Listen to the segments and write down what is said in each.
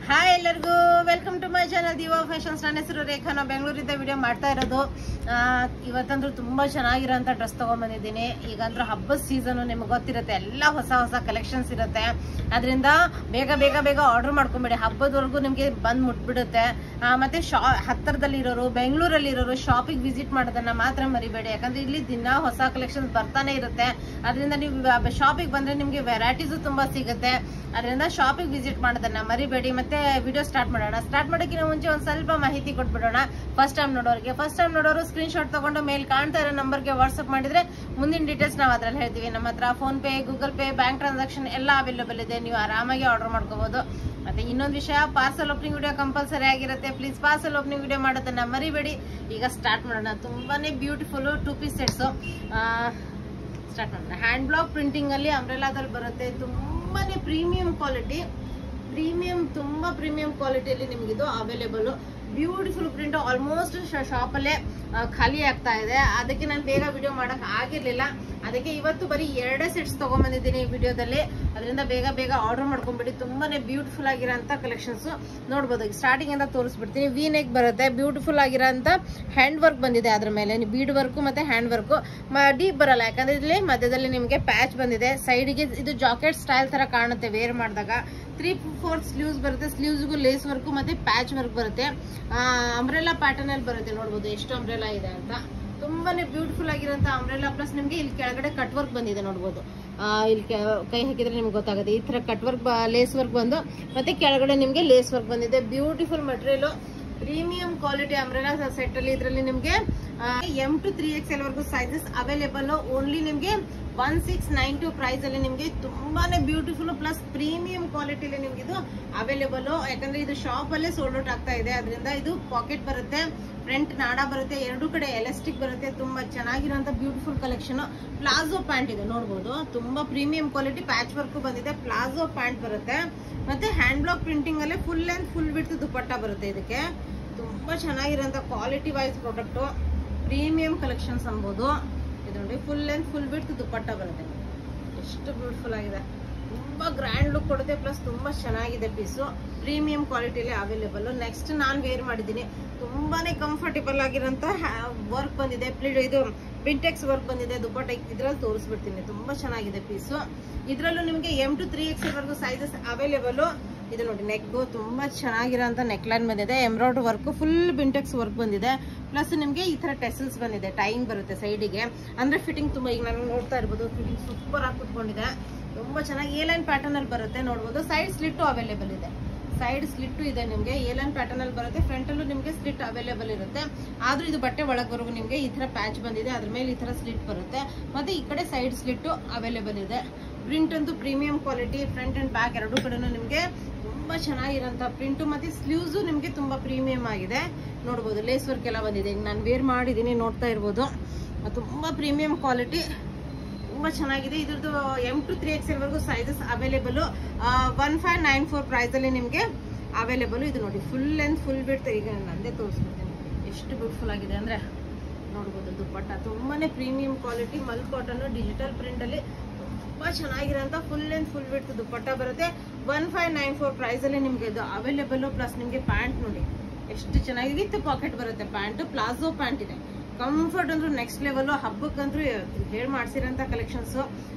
Hi ಎಲ್ಲರಿಗೂ welcome to my channel Diva fashions. ನನ್ನ ಹೆಸರು ರೇಖಾ. ನಾವು ಬೆಂಗಳೂರಿಂದ ವಿಡಿಯೋ ಮಾಡ್ತಾ ಇರೋದು. ಇವತ್ತಂದ್ರೂ ತುಂಬಾ ಚೆನ್ನಾಗಿರೋಂಥ ಡ್ರೆಸ್ ತಗೊಂಡ್ಬಂದಿದ್ದೀನಿ. ಈಗಂದ್ರೂ ಹಬ್ಬದ ಸೀಸನ್, ನಿಮ್ಗೆ ಗೊತ್ತಿರುತ್ತೆ, ಎಲ್ಲ ಹೊಸ ಹೊಸ ಕಲೆಕ್ಷನ್ಸ್ ಇರುತ್ತೆ. ಅದರಿಂದ ಬೇಗ ಬೇಗ ಬೇಗ ಆರ್ಡರ್ ಮಾಡ್ಕೊಂಬಿಡಿ, ಹಬ್ಬದವರೆಗೂ ನಿಮಗೆ ಬಂದು ಮುಟ್ಬಿಡುತ್ತೆ. ಮತ್ತೆ ಹತ್ತಿರದಲ್ಲಿ ಇರೋರು, ಬೆಂಗಳೂರಲ್ಲಿ ಇರೋರು ಶಾಪಿಗೆ ವಿಸಿಟ್ ಮಾಡೋದನ್ನ ಮಾತ್ರ ಮರಿಬೇಡಿ, ಯಾಕಂದ್ರೆ ಇಲ್ಲಿ ದಿನ ಹೊಸ ಕಲೆಕ್ಷನ್ಸ್ ಬರ್ತಾನೆ ಇರುತ್ತೆ. ಅದರಿಂದ ನೀವು ಶಾಪಿಗೆ ಬಂದ್ರೆ ನಿಮ್ಗೆ ವೆರೈಟೀಸು ತುಂಬಾ ಸಿಗುತ್ತೆ. ಅದರಿಂದ ಶಾಪಿಗೆ ವಿಸಿಟ್ ಮಾಡೋದನ್ನ ಮರಿಬೇಡಿ. ಮತ್ತೆ ವಿಡಿಯೋ ಸ್ಟಾರ್ಟ್ ಮಾಡೋಣ. ಸ್ಟಾರ್ಟ್ ಮಾಡೋಕ್ಕಿಂತ ಮುಂಚೆ ಒಂದ್ ಸ್ವಲ್ಪ ಮಾಹಿತಿ ಕೊಟ್ಬಿಡೋಣ. ಫಸ್ಟ್ ಟೈಮ್ ನೋಡೋರು ಸ್ಕ್ರೀನ್ ಶಾಟ್ ತಗೊಂಡು ಮೇಲ್ ಕಾಣ್ತಾ ಇರೋ ನಂಬರ್ಗೆ ವಾಟ್ಸ್ಆಪ್ ಮಾಡಿದ್ರೆ ಮುಂದಿನ ಡೀಟೇಲ್ಸ್ ನಾವು ಅದ್ರಲ್ಲಿ ಹೇಳ್ತೀವಿ. ನಮ್ಮ ಹತ್ರ PhonePe, Google pay, bank transaction ಎಲ್ಲ ಅವೈಲೇಬಲ್ ಇದೆ. ನೀವು ಆರಾಮಾಗಿ ಆರ್ಡರ್ ಮಾಡ್ಕೋಬಹುದು. ಮತ್ತೆ ಇನ್ನೊಂದು ವಿಷಯ, ಪಾರ್ಸಲ್ ಓಪನಿಂಗ್ ವಿಡಿಯೋ ಕಂಪಲ್ಸರಿ ಆಗಿರುತ್ತೆ. ಪ್ಲೀಸ್ ಪಾರ್ಸಲ್ ಓಪನಿಂಗ್ ವಿಡಿಯೋ ಮಾಡೋದನ್ನ ಮರಿಬೇಡಿ. ಈಗ ಸ್ಟಾರ್ಟ್ ಮಾಡೋಣ. ತುಂಬಾನೇ ಬ್ಯೂಟಿಫುಲ್ 2 ಪೀಸ್ ಸೆಟ್ಸ್ ಸ್ಟಾರ್ಟ್ ಮಾಡೋಣ. ಹ್ಯಾಂಡ್ ಬ್ಲಾಕ್ ಪ್ರಿಂಟಿಂಗ್ ಅಲ್ಲಿ ಅಂಬ್ರೆಲಾದಲ್ಲಿ ಬರುತ್ತೆ. ತುಂಬಾನೇ ಪ್ರೀಮಿಯಂ ಕ್ವಾಲಿಟಿ, ತುಂಬಾ ಪ್ರೀಮಿಯಂ ಕ್ವಾಲಿಟಿಯಲ್ಲಿ ನಿಮ್ಗಿದು available. Beautiful print. Almost shop ಅಲ್ಲೇ ಖಾಲಿ ಆಗ್ತಾ ಇದೆ. ಅದಕ್ಕೆ ನಾನು ಬೇಗ ವಿಡಿಯೋ ಮಾಡಕ್ ಆಗಿರ್ಲಿಲ್ಲ. ಅದಕ್ಕೆ ಇವತ್ತು ಬರೀ 2 ಸೆಟ್ಸ್ ತಗೊಂಡ್ಬಂದಿದ್ದೀನಿ ಈ ವಿಡಿಯೋದಲ್ಲಿ. ಅದರಿಂದ ಬೇಗ ಬೇಗ ಆರ್ಡರ್ ಮಾಡ್ಕೊಂಡ್ಬಿಡಿ. ತುಂಬಾನೇ ಬ್ಯೂಟಿಫುಲ್ ಆಗಿರೋಂಥ ಕಲೆಕ್ಷನ್ಸ್ ನೋಡ್ಬೋದು. ಸ್ಟಾರ್ಟಿಂಗ್ ಇಂದ ತೋರಿಸ್ಬಿಡ್ತೀನಿ. ವಿ ನೆಕ್ ಬರುತ್ತೆ. ಬ್ಯೂಟಿಫುಲ್ ಆಗಿರೋಂಥ ಹ್ಯಾಂಡ್ ವರ್ಕ್ ಬಂದಿದೆ. ಅದ್ರ ಮೇಲೆ ಬೀಡ್ ವರ್ಕ್ ಮತ್ತೆ ಹ್ಯಾಂಡ್ ವರ್ಕ್ ಡೀಪ್ ಬರಲ್ಲ, ಯಾಕಂದ್ರೆ ಇಲ್ಲಿ ಮಧ್ಯದಲ್ಲಿ ನಿಮಗೆ ಪ್ಯಾಚ್ ಬಂದಿದೆ. ಸೈಡ್ಗೆ ಇದು ಜಾಕೆಟ್ ಸ್ಟೈಲ್ ತರ ಕಾಣುತ್ತೆ ವೇರ್ ಮಾಡಿದಾಗ. 3/4 ಸ್ಲೀವ್ಸ್ ಬರುತ್ತೆ. ಸ್ಲೀವ್ಸ್ಗೂ ಲೇಸ್ ವರ್ಕ್ ಮತ್ತೆ ಪ್ಯಾಚ್ ವರ್ಕ್ ಬರುತ್ತೆ. ಅಂಬ್ರೆಲಾ ಪ್ಯಾಟರ್ನ್ ಅಲ್ಲಿ ಬರುತ್ತೆ. ನೋಡ್ಬೋದು ಎಷ್ಟು ಅಂಬ್ರೆಲಾ ಇದೆ ಅಂತ. ತುಂಬಾನೇ ಬ್ಯೂಟಿಫುಲ್ ಆಗಿರೋಂಥ ಅಂಬ್ರೆಲಾ. ಪ್ಲಸ್ ನಿಮ್ಗೆ ಇಲ್ಲಿ ಕೆಳಗಡೆ ಕಟ್ ವರ್ಕ್ ಬಂದಿದೆ. ನೋಡ್ಬೋದು, ಇಲ್ಲಿ ಕೈ ಹಾಕಿದ್ರೆ ನಿಮ್ಗೆ ಗೊತ್ತಾಗುತ್ತೆ. ಈ ತರ ಕಟ್ ವರ್ಕ್, ಲೇಸ್ ವರ್ಕ್ ಬಂದು ಮತ್ತೆ ಕೆಳಗಡೆ ನಿಮ್ಗೆ ಲೇಸ್ ವರ್ಕ್ ಬಂದಿದೆ. Beautiful material, premium quality umbrella set ಅಲ್ಲಿ. ಇದರಲ್ಲಿ ನಿಮ್ಗೆ M to 3XL ವರೆಗೂ ಸೈಜಸ್ ಅವೈಲೇಬಲ್. ಓನ್ಲಿ ನಿಮ್ಗೆ 1692 ಪ್ರೈಸ್ ಅಲ್ಲಿ ನಿಮ್ಗೆ ತುಂಬಾನೇ ಬ್ಯೂಟಿಫುಲ್ ಪ್ಲಸ್ ಪ್ರೀಮಿಯಂ ಕ್ವಾಲಿಟಿಲಿ ನಿಮ್ಗೆ ಇದು ಅವೈಲೇಬಲ್. ಯಾಕಂದ್ರೆ ಇದು ಶಾಪ್ ಅಲ್ಲೇ ಸೋಲ್ಡ್ ಔಟ್ ಆಗ್ತಾ ಇದೆ. ಅದರಿಂದ ಇದು ಪಾಕೆಟ್ ಬರುತ್ತೆ, ಫ್ರಂಟ್ ನಾಡ ಬರುತ್ತೆ, 2 ಕಡೆ ಎಲಾಸ್ಟಿಕ್ ಬರುತ್ತೆ. ತುಂಬಾ ಚೆನ್ನಾಗಿರುವಂತ ಬ್ಯೂಟಿಫುಲ್ ಕಲೆಕ್ಷನ್. ಪ್ಲಾಜೋ ಪ್ಯಾಂಟ್ ಇದೆ. ನೋಡ್ಬೋದು, ತುಂಬಾ ಪ್ರೀಮಿಯಂ ಕ್ವಾಲಿಟಿ. ಪ್ಯಾಚ್ ವರ್ಕ್ ಬಂದಿದೆ. ಪ್ಲಾಜೋ ಪ್ಯಾಂಟ್ ಬರುತ್ತೆ. ಮತ್ತೆ ಹ್ಯಾಂಡ್ ಬ್ಲಾಕ್ ಪ್ರಿಂಟಿಂಗ್ ಅಲ್ಲೇ full length full width dupatta ಬರುತ್ತೆ. ಇದಕ್ಕೆ ತುಂಬಾ ಚೆನ್ನಾಗಿರೋಂಥ quality wise product, premium collections ಅನ್ಬೋದು. ಇದು ನೋಡಿ, full length full width dupatta ಬರುತ್ತೆ. ಎಷ್ಟು ಬ್ಯೂಟಿಫುಲ್ ಆಗಿದೆ. ತುಂಬಾ ಗ್ರ್ಯಾಂಡ್ ಲುಕ್ ಕೊಡುತ್ತೆ. ಪ್ಲಸ್ ತುಂಬಾ ಚೆನ್ನಾಗಿದೆ ಪೀಸು. ಪ್ರೀಮಿಯಂ ಕ್ವಾಲಿಟಿಯಲ್ಲಿ ಅವೈಲೇಬಲ್. ನೆಕ್ಸ್ಟ್ ನಾನು ವೇರ್ ಮಾಡಿದ್ದೀನಿ. ತುಂಬಾನೇ ಕಂಫರ್ಟೇಬಲ್ ಆಗಿರೋಂಥ ವರ್ಕ್ ಬಂದಿದೆ. ಇದು ಬಿಂಟೆಕ್ಸ್ ವರ್ಕ್ ಬಂದಿದೆ. ದುಪಟ್ಟ ಇದ್ರಲ್ಲಿ ತೋರಿಸ್ಬಿಡ್ತೀನಿ. ತುಂಬಾ ಚೆನ್ನಾಗಿದೆ ಪೀಸು. ಇದ್ರಲ್ಲೂ ನಿಮ್ಗೆ M to 3XL ವರೆಗೂ ಸೈಜಸ್ ಅವೈಲೇಬಲ್. ಇದು ನೋಡಿ, ನೆಕ್ ತುಂಬಾ ಚೆನ್ನಾಗಿರೋಂಥ ನೆಕ್ ಲೈನ್ ಬಂದಿದೆ. ಎಂಬ್ರಾಯ್ಡ್ರಿ ವರ್ಕ್, ಫುಲ್ ಬಿಂಟೆಕ್ಸ್ ವರ್ಕ್ ಬಂದಿದೆ. ಪ್ಲಸ್ ನಿಮ್ಗೆ ಈ ತರ ಟೆಸಲ್ಸ್ ಬಂದಿದೆ. ಟೈಯಿಂಗ್ ಬರುತ್ತೆ ಸೈಡಿಗೆ. ಅಂದ್ರೆ ಫಿಟ್ಟಿಂಗ್ ತುಂಬಾ, ಈಗ ನಾನು ನೋಡ್ತಾ ಇರ್ಬೋದು, ಫಿಟ್ಟಿಂಗ್ ಸೂಪರ್ ಆಗಿ ಕುತ್ಕೊಂಡಿದೆ. ತುಂಬಾ ಚೆನ್ನಾಗಿ A-ಲೈನ್ ಪ್ಯಾಟರ್ನ್ ಅಲ್ಲಿ ಬರುತ್ತೆ. ನೋಡ್ಬೋದು, ಸೈಡ್ ಸ್ಲಿಟ್ ಅವೈಲೇಬಲ್ ಇದೆ. ಸೈಡ್ ಸ್ಲಿಟ್ ಇದೆ ನಿಮ್ಗೆ. A-ಲೈನ್ ಪ್ಯಾಟರ್ನ್ ಅಲ್ಲಿ ಬರುತ್ತೆ. ಫ್ರಂಟ್ ಅಲ್ಲೂ ನಿಮ್ಗೆ ಸ್ಲಿಟ್ ಅವೈಲೇಬಲ್ ಇರುತ್ತೆ. ಆದ್ರೂ ಇದು ಬಟ್ಟೆ ಒಳಗವರೆಗೂ ನಿಮ್ಗೆ ಈ ತರ ಪ್ಯಾಚ್ ಬಂದಿದೆ. ಅದ್ರ ಮೇಲೆ ಈ ತರ ಸ್ಲಿಟ್ ಬರುತ್ತೆ. ಮತ್ತೆ ಈ ಕಡೆ ಸೈಡ್ ಸ್ಲಿಟ್ ಅವೈಲೇಬಲ್ ಇದೆ. ಪ್ರಿಂಟ್ ಅಂತೂ premium quality. Front and back 2 ಕಡೆನೂ ನಿಮ್ಗೆ ತುಂಬಾ ಚೆನ್ನಾಗಿರೋಂಥ ಪ್ರಿಂಟ್. ಮತ್ತೆ ಸ್ಲೀವ್ಸ್ ನಿಮ್ಗೆ ತುಂಬಾ ಪ್ರೀಮಿಯಂ ಆಗಿದೆ. ನೋಡ್ಬೋದು, ಲೇಸ್ ವರ್ಕ್ ಎಲ್ಲ ಬಂದಿದೆ. ನಾನು ವೇರ್ ಮಾಡಿದ್ದೀನಿ, ನೋಡ್ತಾ ಇರ್ಬೋದು. ತುಂಬಾ ಪ್ರೀಮಿಯಂ ಕ್ವಾಲಿಟಿ, ತುಂಬಾ ಚೆನ್ನಾಗಿದೆ. ಇದ್ರದ್ದು M to 3XL ವರೆಗೂ ಸೈಜಸ್ ಅವೈಲೇಬಲ್. 1594 ಪ್ರೈಸ್ ಅಲ್ಲಿ ನಿಮ್ಗೆ ಅವೈಲೇಬಲ್. ಇದು ನೋಡಿ, ಫುಲ್ ಲೆಂತ್ ಫುಲ್ ವಿಡ್ತ್. ಈಗ ನಂದೇ ತೋರಿಸ್ಬಿಡ್ತೀನಿ ಎಷ್ಟು ಬ್ಯೂಟಿಫುಲ್ ಆಗಿದೆ ಅಂದ್ರೆ. ನೋಡ್ಬೋದು, ದುಪಟ್ಟ ತುಂಬಾನೇ premium quality. Mul cotton digital print ಅಲ್ಲಿ ತುಂಬಾ ಚೆನ್ನಾಗಿರೋಂಥ full length full width dupatta ಬರುತ್ತೆ. 1594 ಪ್ರೈಸ್ ಅಲ್ಲಿ ನಿಮ್ಗೆ ಇದು ಅವೈಲೇಬಲ್. ಪ್ಲಸ್ ನಿಮ್ಗೆ ಪ್ಯಾಂಟ್ ನೋಡಿ ಎಷ್ಟು ಚೆನ್ನಾಗಿದೆ. ವಿತ್ ಪಾಕೆಟ್ ಬರುತ್ತೆ ಪ್ಯಾಂಟ್. ಪ್ಲಾಜೋ ಪ್ಯಾಂಟ್ ಇದೆ. ಕಂಫರ್ಟ್ ಅಂದ್ರೂ ನೆಕ್ಸ್ಟ್ ಲೆವೆಲ್. ಹಬ್ಬಕ್ಕಂದ್ರೂ ಹೇಳಿ ಮಾಡ್ಸಿರೋಂಥ ಕಲೆಕ್ಷನ್ಸ್.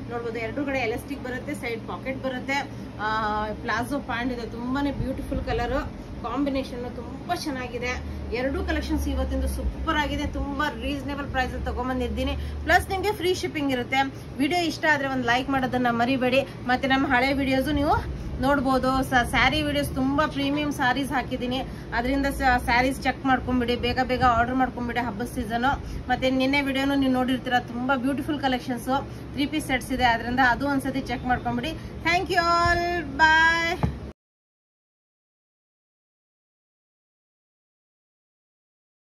ನೋಡ್ಬೋದು, 2 ಕಡೆ ಎಲಾಸ್ಟಿಕ್ ಬರುತ್ತೆ, ಸೈಡ್ ಪಾಕೆಟ್ ಬರುತ್ತೆ. ಪ್ಲಾಜೋ ಪ್ಯಾಂಟ್ ಇದೆ. ತುಂಬಾನೇ ಬ್ಯೂಟಿಫುಲ್ ಕಲರ್ ಕಾಂಬಿನೇಷನ್. ತುಂಬಾ ಚೆನ್ನಾಗಿದೆ. 2 ಕಲೆಕ್ಷನ್ಸ್ ಇವತ್ತಿಂದು ಸೂಪರ್ ಆಗಿದೆ. ತುಂಬಾ ರೀಸನೇಬಲ್ ಪ್ರೈಸ್ ಅಲ್ಲಿ ತಗೊಂಡ್ಬಂದಿದ್ದೀನಿ. ಪ್ಲಸ್ ನಿಮ್ಗೆ ಫ್ರೀ ಶಿಪ್ಪಿಂಗ್ ಇರುತ್ತೆ. ವಿಡಿಯೋ ಇಷ್ಟ ಆದ್ರೆ ಒಂದು ಲೈಕ್ ಮಾಡೋದನ್ನ ಮರಿಬೇಡಿ. ಮತ್ತೆ ನಮ್ಮ ಹಳೆ ವಿಡಿಯೋಸ್ ನೀವು ನೋಡ್ಬೋದು. ಸ್ಯಾರಿ ವಿಡಿಯೋಸ್ ತುಂಬಾ ಪ್ರೀಮಿಯಂ ಸ್ಯಾರೀಸ್ ಹಾಕಿದ್ದೀನಿ. ಅದರಿಂದ ಸ್ಯಾರೀಸ್ ಚೆಕ್ ಮಾಡ್ಕೊಂಡ್ಬಿಡಿ. ಬೇಗ ಬೇಗ ಆರ್ಡರ್ ಮಾಡ್ಕೊಂಡ್ಬಿಡಿ ಹಬ್ಬದ ಸೀಸನ್. ಮತ್ತೆ ನಿನ್ನೆ ವಿಡಿಯೋನು ನೀವು ನೋಡಿರ್ತೀರ. ತುಂಬಾ ಬ್ಯೂಟಿಫುಲ್ ಕಲೆಕ್ಷನ್ಸ್ 3 ಪೀಸ್ ಸೆಟ್ಸ್ ಇದೆ. ಅದರಿಂದ ಅದು ಒಂದ್ಸತಿ ಚೆಕ್ ಮಾಡ್ಕೊಂಡ್ಬಿಡಿ. Thank you all. ಬಾಯ್.